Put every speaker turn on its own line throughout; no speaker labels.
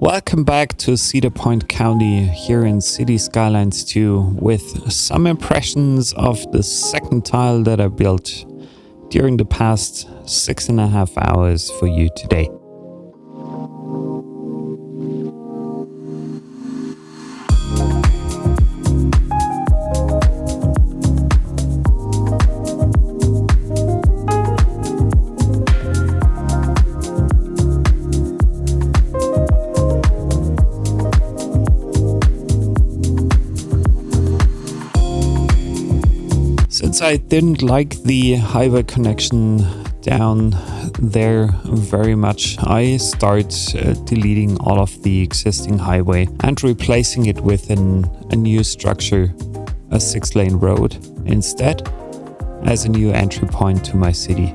Welcome back to Cedarpoint County here in City Skylines 2 with some impressions of the second tile that I built during the past 6.5 hours for you today. Since I didn't like the highway connection down there very much, I start deleting all of the existing highway and replacing it with a new structure, a 6-lane road, instead as a new entry point to my city.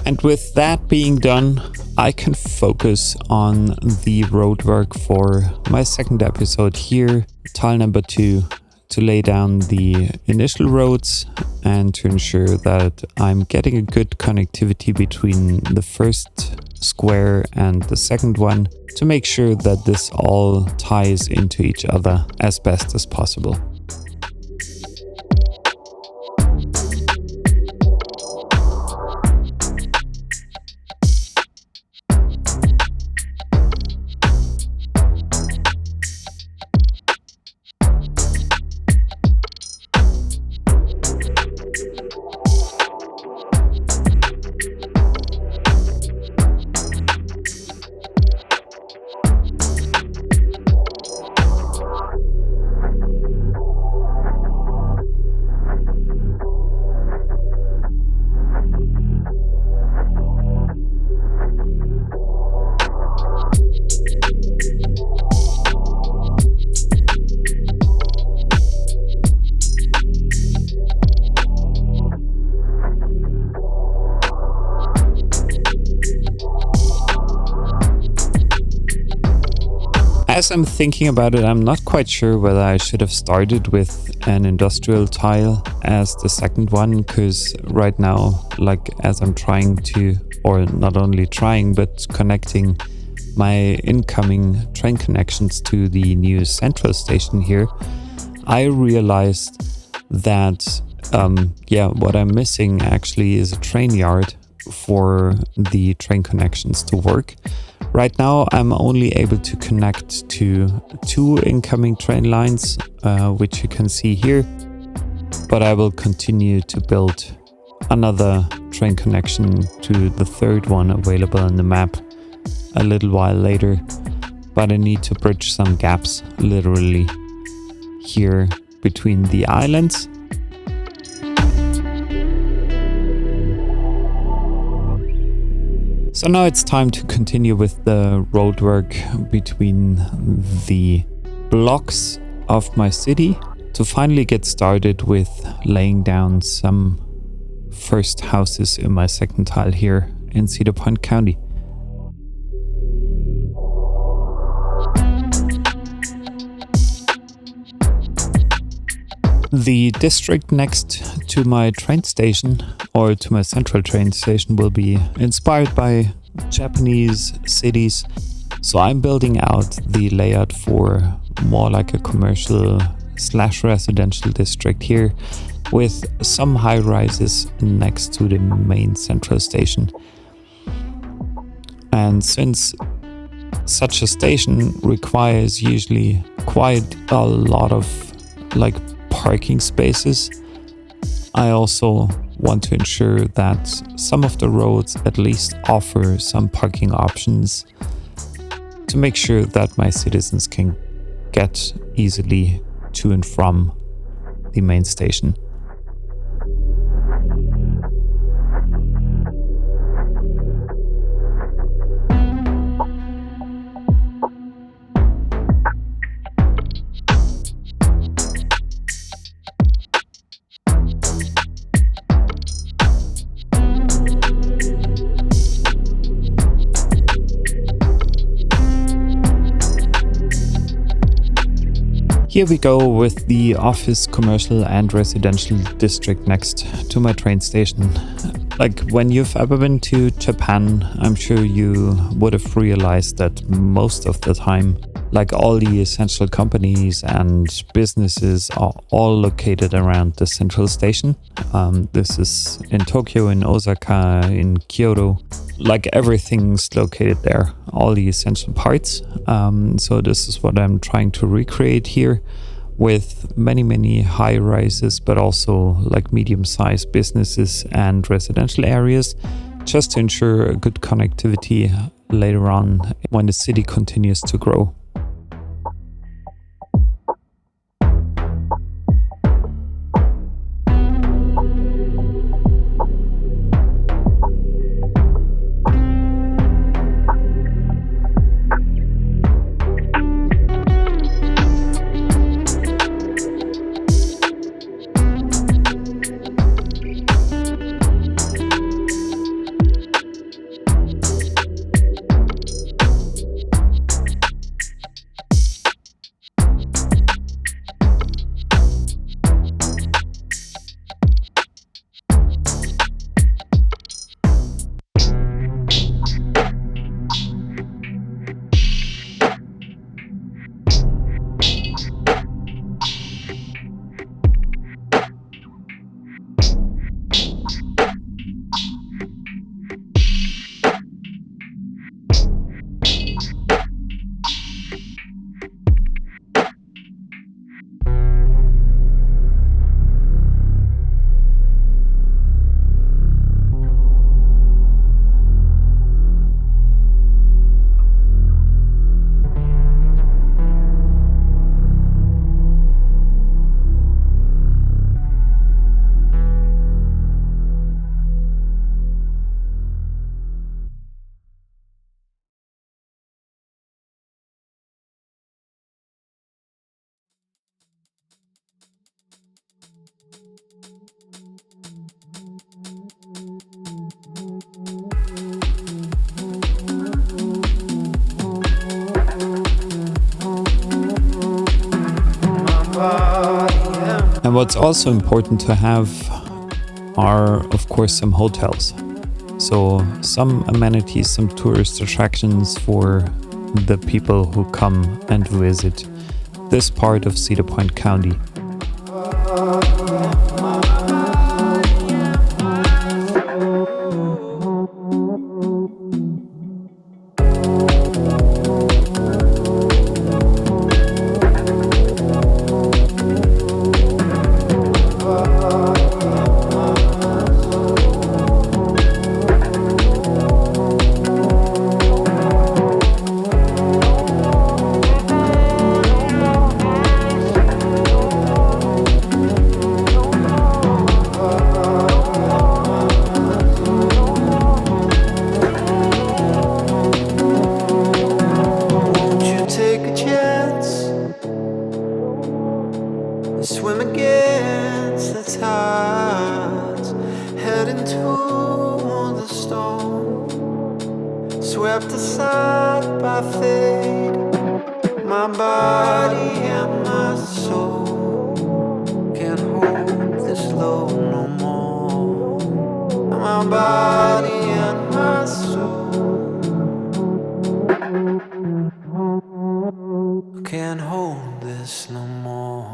And with that being done, I can focus on the roadwork for my second episode here, tile number 2, to lay down the initial roads and to ensure that I'm getting a good connectivity between the first square and the second one to make sure that this all ties into each other as best as possible. As I'm thinking about it, I'm not quite sure whether I should have started with an industrial tile as the second one, because right now, like as I'm trying to, or not only trying, but connecting my incoming train connections to the new central station here, I realized that, what I'm missing actually is a train yard for the train connections to work. Right now, I'm only able to connect to 2 incoming train lines, which you can see here, but I will continue to build another train connection to the third one available on the map a little while later, but I need to bridge some gaps literally here between the islands. So now it's time to continue with the roadwork between the blocks of my city to finally get started with laying down some first houses in my second tile here in Cedarpoint County. The district next to my train station, or to my central train station, will be inspired by Japanese cities. So I'm building out the layout for more like a commercial / residential district here, with some high rises next to the main central station. And since such a station requires usually quite a lot of like parking spaces, I also want to ensure that some of the roads at least offer some parking options to make sure that my citizens can get easily to and from the main station. Here we go with the office, commercial and residential district next to my train station. Like when you've ever been to Japan, I'm sure you would have realized that most of the time, like all the essential companies and businesses are all located around the central station. This is in Tokyo, in Osaka, in Kyoto. Like everything's located there, all the essential parts. So this is what I'm trying to recreate here, with many high rises, but also like medium-sized businesses and residential areas, just to ensure a good connectivity later on when the city continues to grow. And what's also important to have are, of course, some hotels. So some amenities, some tourist attractions for the people who come and visit this part of Cedarpoint County.
Swept aside by fate, my body and my soul can't hold this load no more. My body and my soul can't hold this no more.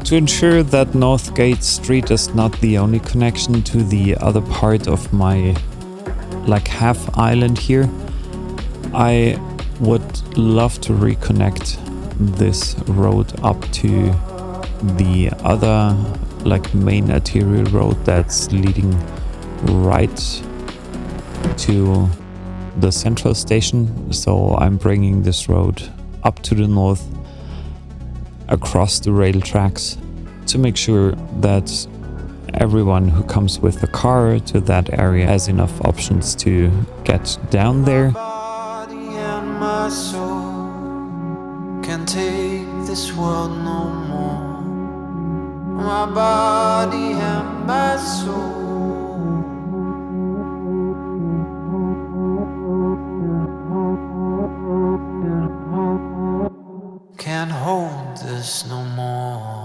To ensure that Northgate Street is not the only connection to the other part of my half island here, I would love to reconnect this road up to the other main arterial road that's leading right to the central station. So I'm bringing this road up to the north across the rail tracks to make sure that everyone who comes with a car to that area has enough options to get down there.
My body and my soul can't take this world no more. My body and my soul can't hold this no more.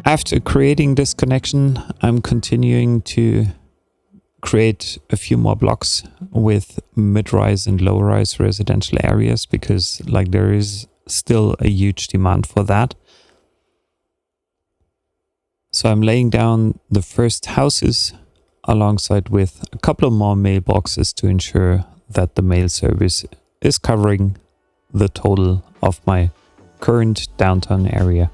After creating this connection, I'm continuing to create a few more blocks with mid-rise and low-rise residential areas because there is still a huge demand for that. So I'm laying down the first houses alongside with a couple of more mailboxes to ensure that the mail service is covering the total of my current downtown area.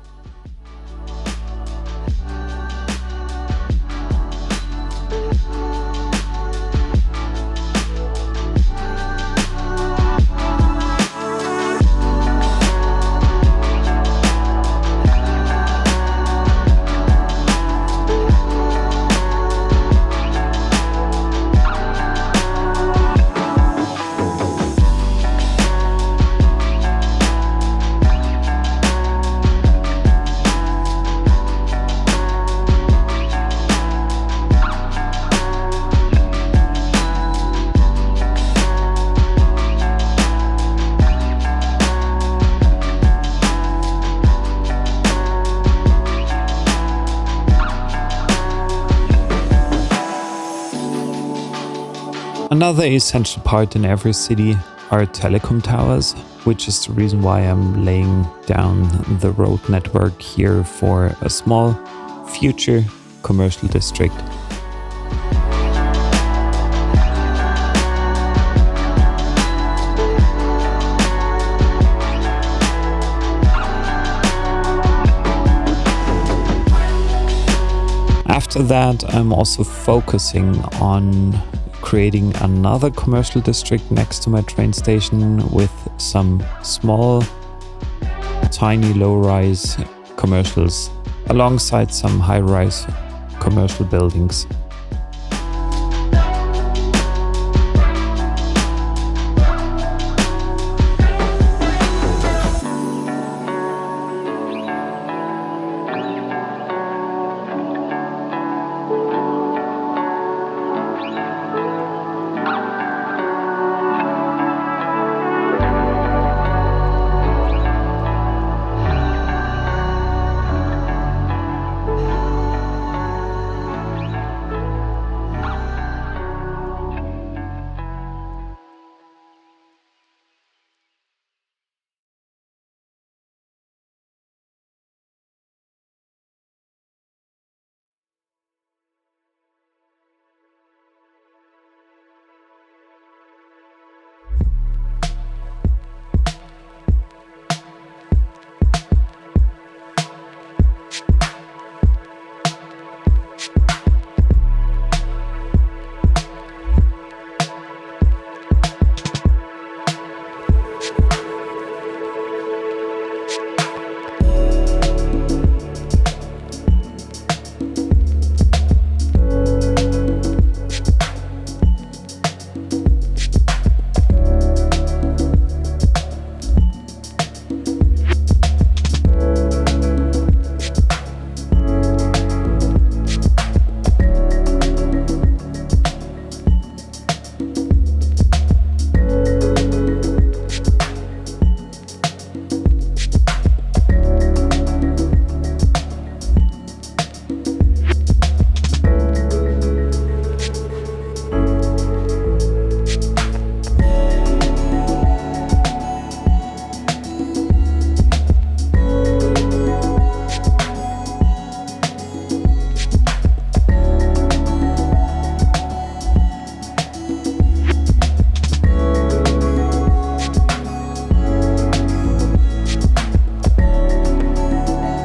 Another essential part in every city are telecom towers, which is the reason why I'm laying down the road network here for a small future commercial district. After that, I'm also focusing on creating another commercial district next to my train station with some small, tiny low-rise commercials alongside some high-rise commercial buildings.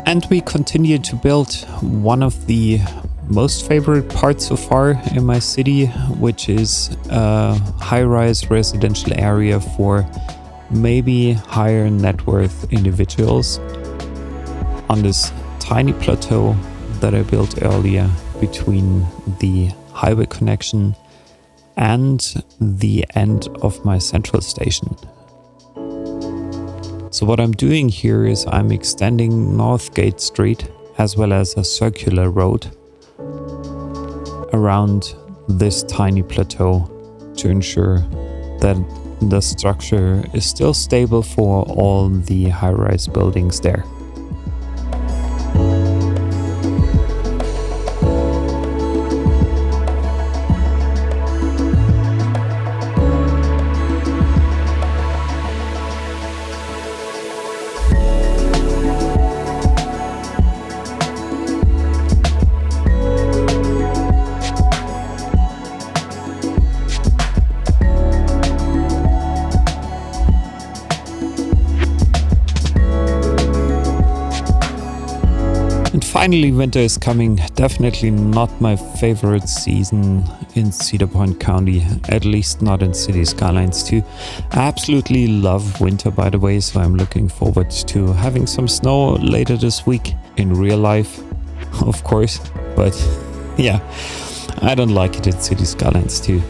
And we continue to build one of the most favorite parts so far in my city, which is a high-rise residential area for maybe higher net worth individuals on this tiny plateau that I built earlier between the highway connection and the end of my central station. So what I'm doing here is I'm extending Northgate Street as well as a circular road around this tiny plateau to ensure that the structure is still stable for all the high-rise buildings there. Finally, winter is coming. Definitely not my favorite season in Cedarpoint County, at least not in City Skylines 2. I absolutely love winter, by the way, so I'm looking forward to having some snow later this week in real life, of course. But yeah, I don't like it in City Skylines 2,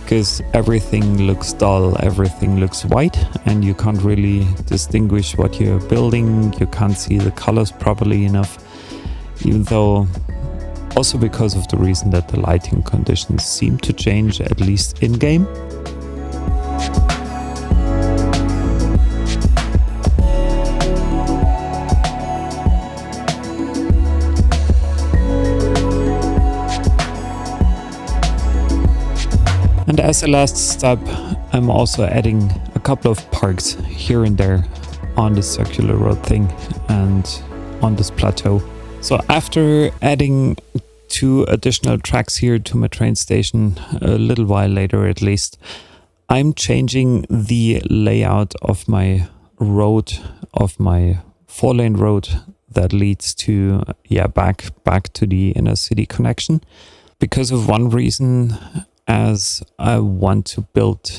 because everything looks dull, everything looks white, and you can't really distinguish what you're building. You can't see the colors properly enough. Even though, also because of the reason that the lighting conditions seem to change, at least in-game. And And as a last step, I'm also adding a couple of parks here and there on the circular road thing and on this plateau. So after adding 2 additional tracks here to my train station, a little while later at least, I'm changing the layout of my road, of my 4-lane road that leads to, back to the inner city connection. Because of one reason, as I want to build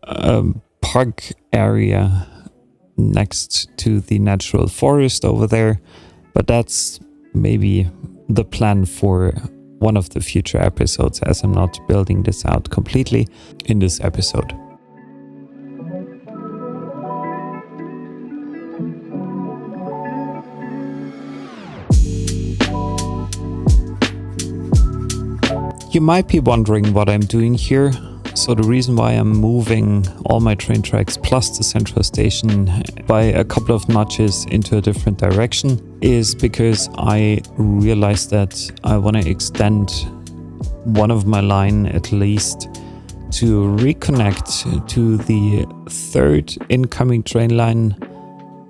a park area next to the natural forest over there, but that's maybe the plan for one of the future episodes, as I'm not building this out completely in this episode. You might be wondering what I'm doing here. So the reason why I'm moving all my train tracks plus the central station by a couple of notches into a different direction is because I realized that I want to extend one of my line at least to reconnect to the 3rd incoming train line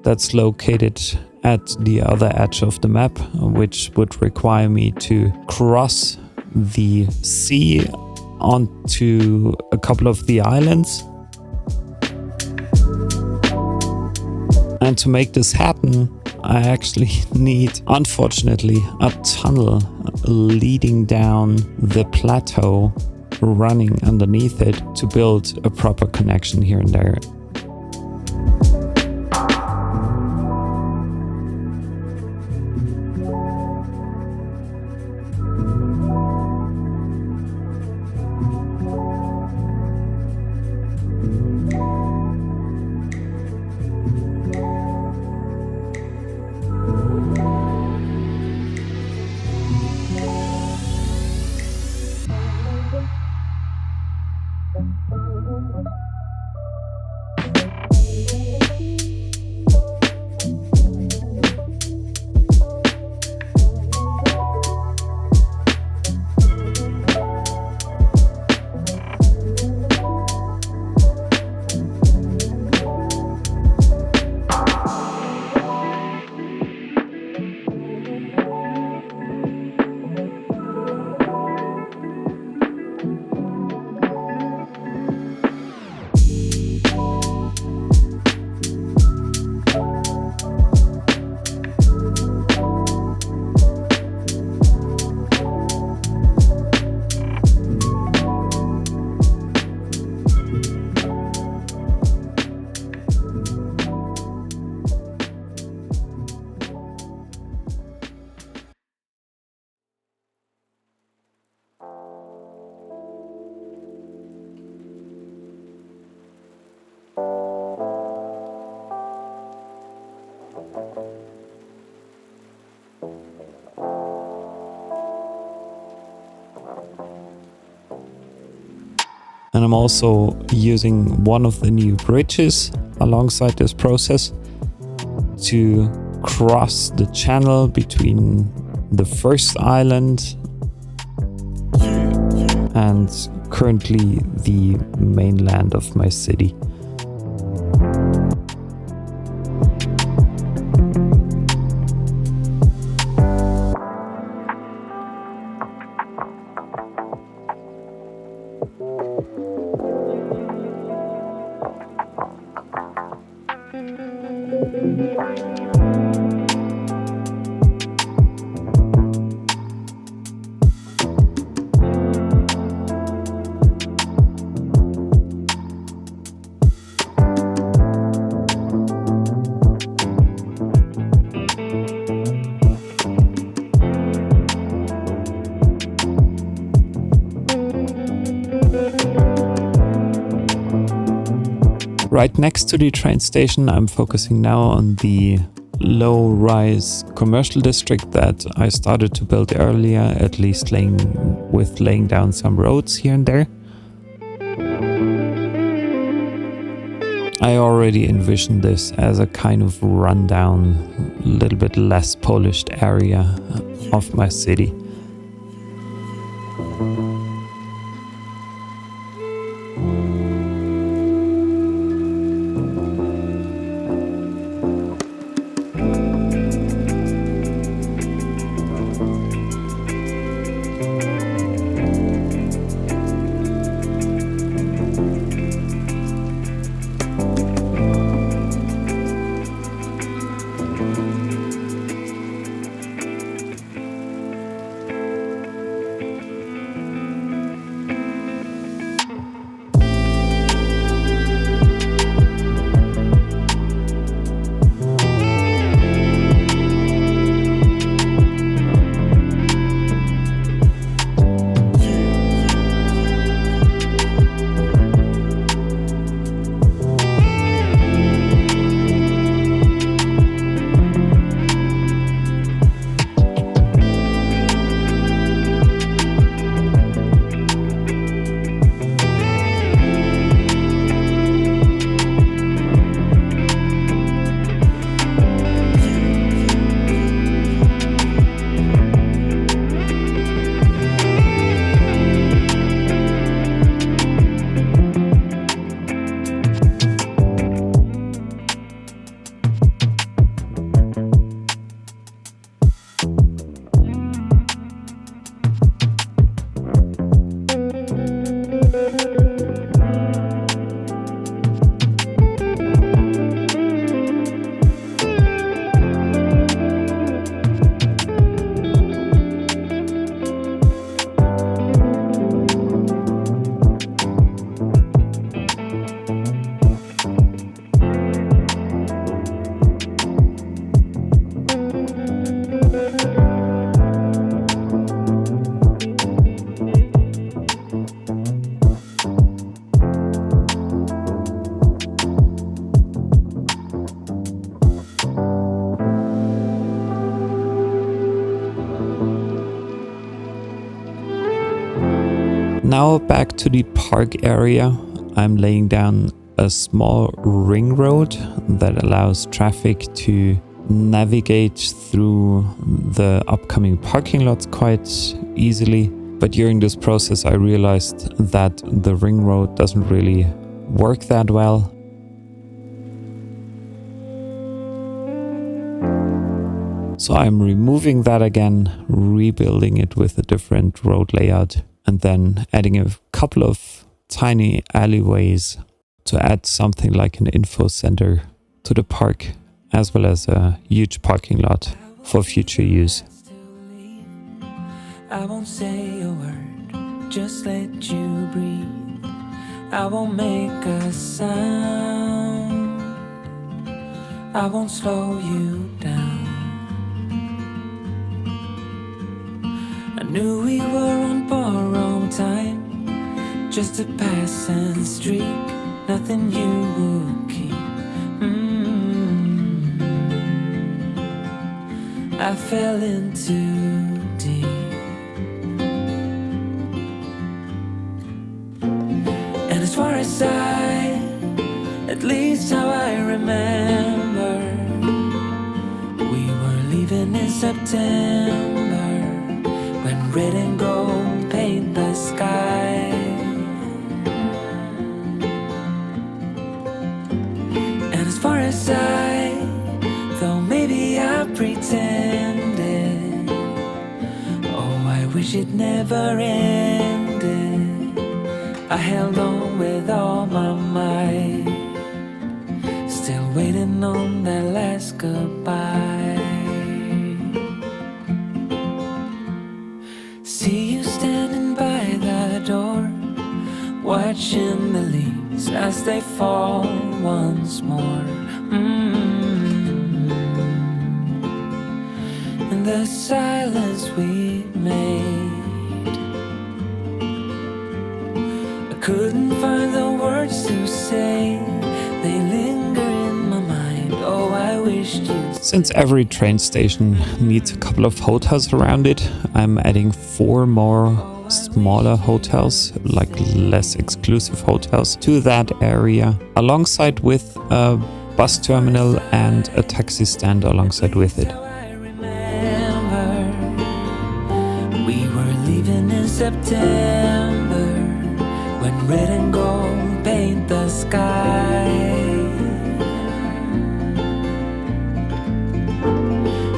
that's located at the other edge of the map, which would require me to cross the sea onto a couple of the islands. And to make this happen, I actually need, unfortunately, a tunnel leading down the plateau, running underneath it to build a proper connection here and there. And I'm also using one of the new bridges alongside this process to cross the channel between the first island and currently the mainland of my city. Right next to the train station, I'm focusing now on the low-rise commercial district that I started to build earlier, at least laying down some roads here and there. I already envisioned this as a kind of rundown, a little bit less polished area of my city. Now back to the park area. I'm laying down a small ring road that allows traffic to navigate through the upcoming parking lots quite easily. But during this process, I realized that the ring road doesn't really work that well. So I'm removing that again, rebuilding it with a different road layout, and then adding a couple of tiny alleyways to add something like an info center to the park, as well as a huge parking lot for future use.
I won't say a word, just let you breathe. I won't make a sound, I won't slow you down. I knew we were on borrowed time, just a passing streak, nothing you would keep. I fell in too deep. And as far as at least how I remember, we were leaving in September, when red and gold paint the sky. And as far as though maybe I pretended, oh, I wish it never ended. I held on with all my might, still waiting on that last goodbye. See you standing by the door, watching the leaves as they fall once more. In the silence we made, I couldn't find the words to say, they linger in my mind. Oh, I wished you.
Since every train station needs a couple of hotels around it, I'm adding 4 more smaller hotels, like less exclusive hotels, to that area, alongside with a bus terminal and a taxi stand alongside with it.
We were leaving in September, when red and gold paint the sky.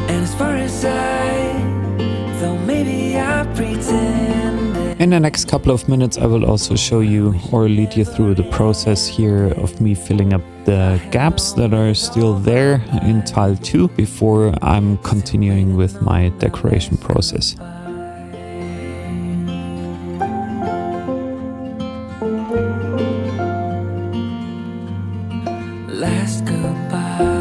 And as far as though maybe I pretended.
In the next couple of minutes, I will also show you or lead you through the process here of me filling up the gaps that are still there in tile 2 before I'm continuing with my decoration process.
Last goodbye.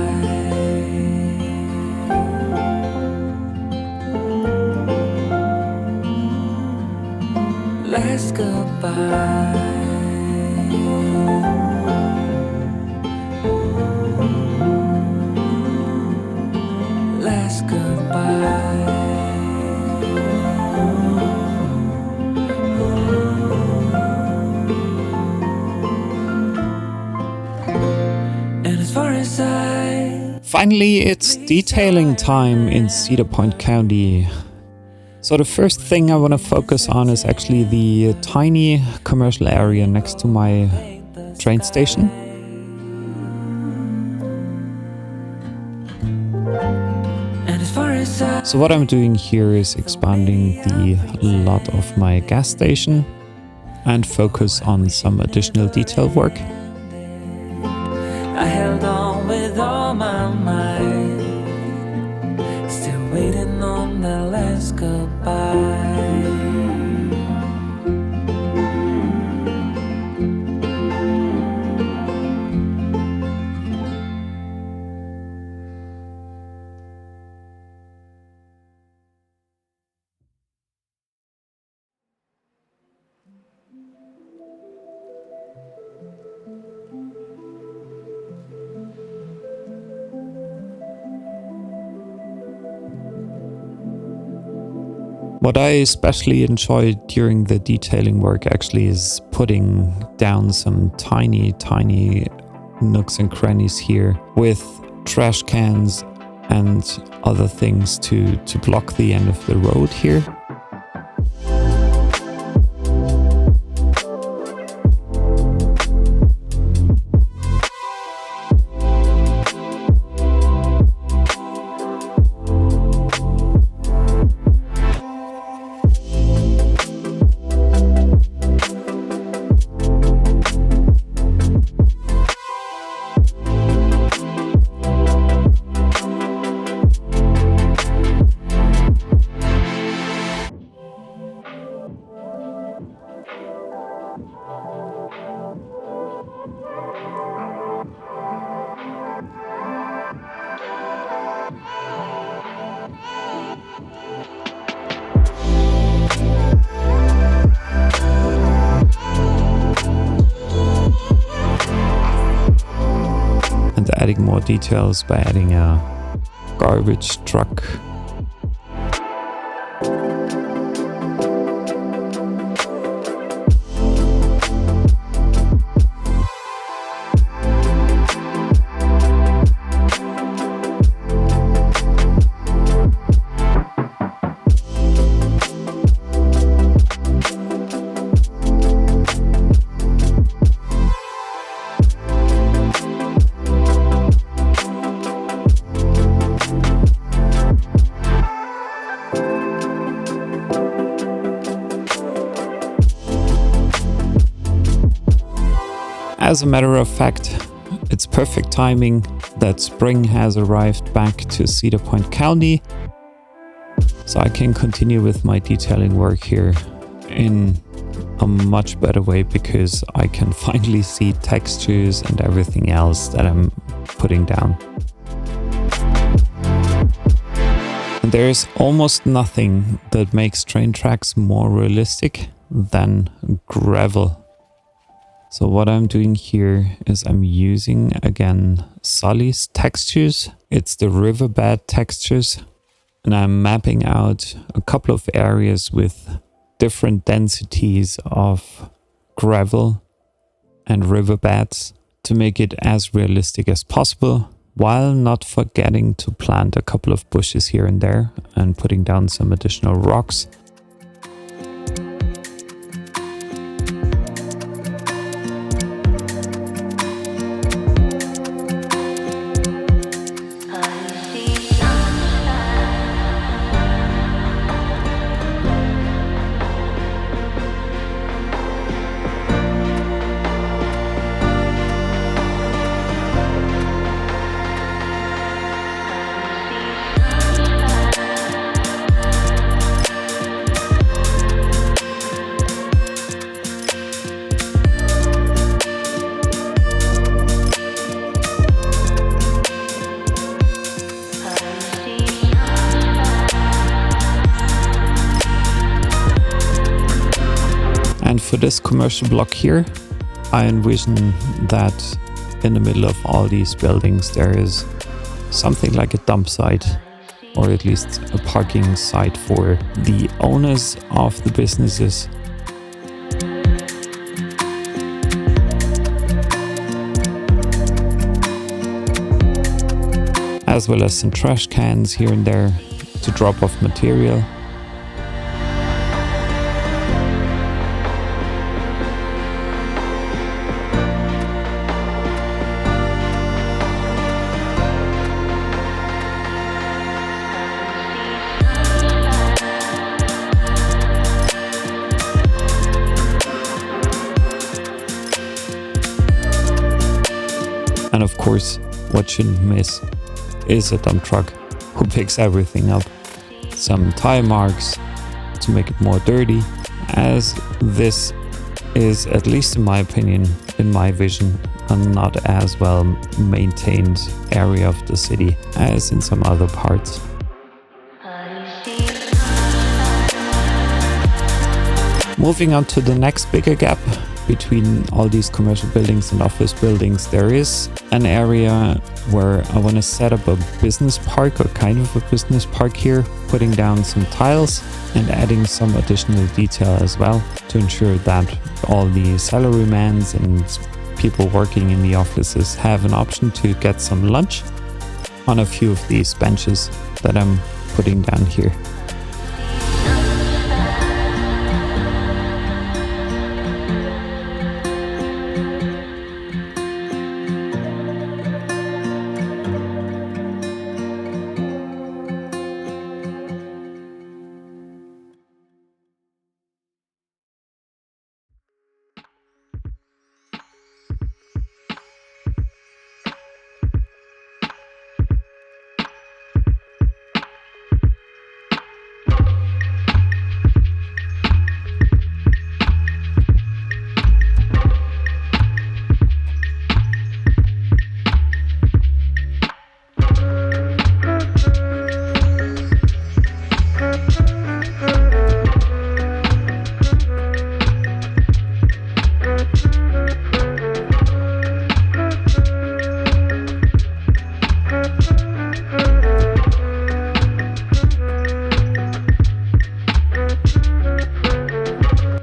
Last goodbye. Last goodbye. And as far as
Finally, it's detailing time in Cedarpoint County. So the first thing I want to focus on is actually the tiny commercial area next to my train station. So what I'm doing here is expanding the lot of my gas station and focus on some additional detail work.
I held on with all my might, still waiting on the last goodbye.
What I especially enjoyed during the detailing work actually is putting down some tiny nooks and crannies here with trash cans and other things to block the end of the road here. Adding more details by adding a garbage truck. As a matter of fact, it's perfect timing that spring has arrived back to Cedarpoint County, so I can continue with my detailing work here in a much better way because I can finally see textures and everything else that I'm putting down. And there's almost nothing that makes train tracks more realistic than gravel. So what I'm doing here is I'm using, again, Sully's textures. It's the riverbed textures. And I'm mapping out a couple of areas with different densities of gravel and riverbeds to make it as realistic as possible, while not forgetting to plant a couple of bushes here and there and putting down some additional rocks. And for this commercial block here, I envision that in the middle of all these buildings there is something like a dump site, or at least a parking site for the owners of the businesses. As well as some trash cans here and there to drop off material. And of course, what shouldn't miss is a dump truck who picks everything up. Some tire marks to make it more dirty, as this is, at least in my opinion, in my vision, a not as well maintained area of the city as in some other parts. Moving on to the next bigger gap, between all these commercial buildings and office buildings, there is an area where I want to set up a business park, or kind of a business park here, putting down some tiles and adding some additional detail as well to ensure that all the salarymen and people working in the offices have an option to get some lunch on a few of these benches that I'm putting down here.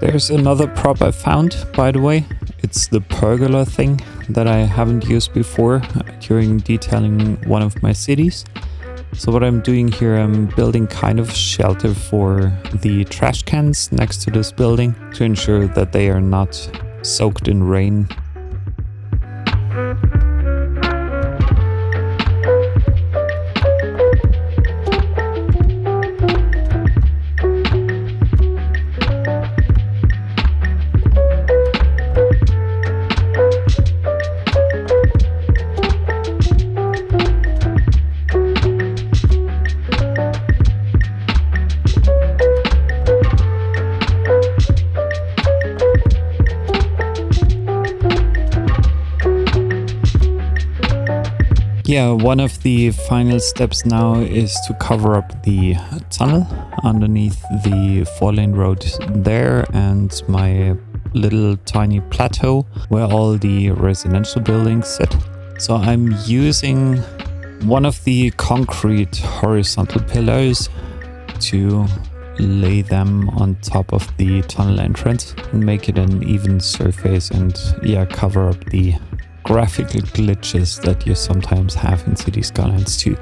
There's another prop I found, by the way. It's the pergola thing that I haven't used before during detailing one of my cities. So what I'm doing here, I'm building kind of shelter for the trash cans next to this building to ensure that they are not soaked in rain. Yeah, one of the final steps now is to cover up the tunnel underneath the 4-lane road there and my little tiny plateau where all the residential buildings sit. So I'm using one of the concrete horizontal pillars to lay them on top of the tunnel entrance and make it an even surface and cover up the graphical glitches that you sometimes have in City Skylines too.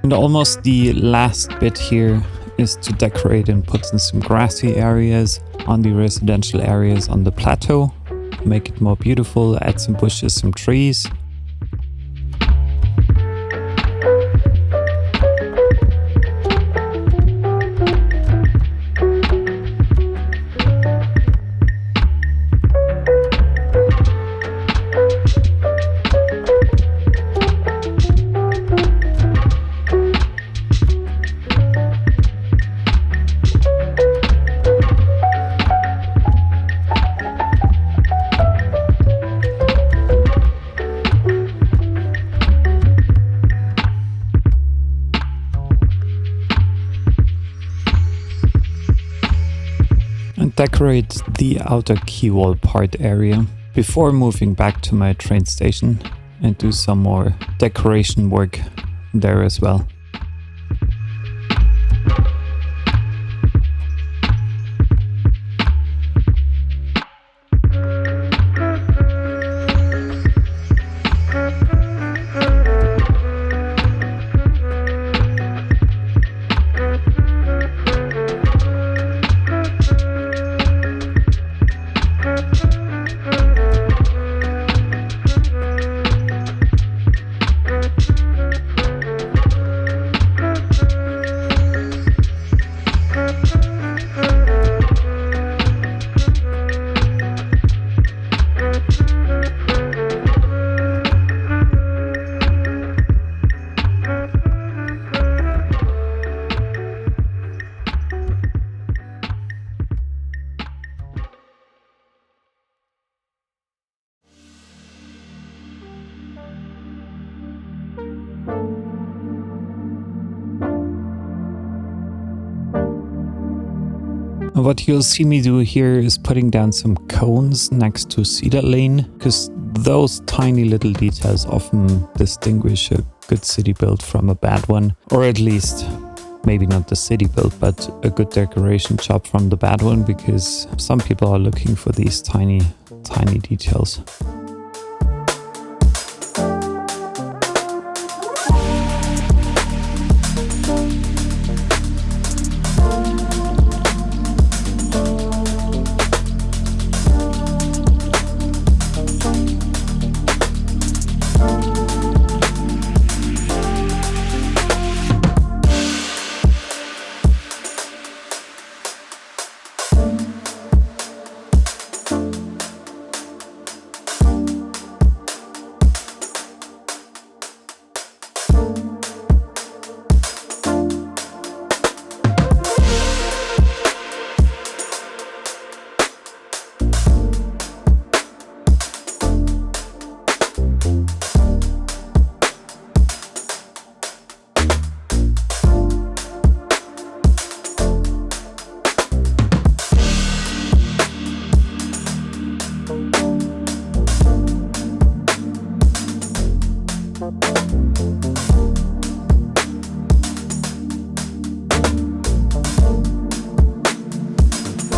And almost the last bit here is to decorate and put in some grassy areas on the residential areas on the plateau, make it more beautiful, add some bushes, some trees. Decorate the outer quaywall part area before moving back to my train station and do some more decoration work there as well. What you'll see me do here is putting down some cones next to Cedar Lane, because those tiny little details often distinguish a good city build from a bad one, or at least maybe not the city build, but a good decoration job from the bad one, because some people are looking for these tiny details.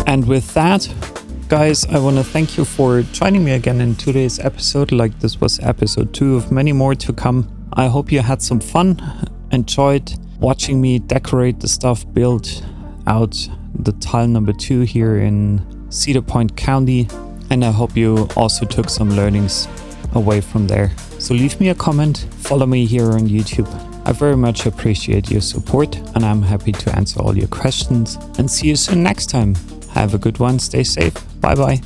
And with that, guys, I want to thank you for joining me again in today's episode. Like, this was episode 2 of many more to come. I hope you had some fun, enjoyed watching me decorate the stuff, build out the tile number 2 here in Cedarpoint County. And I hope you also took some learnings away from there. So leave me a comment, follow me here on YouTube. I very much appreciate your support, and I'm happy to answer all your questions. And see you soon next time. Have a good one, stay safe, bye bye.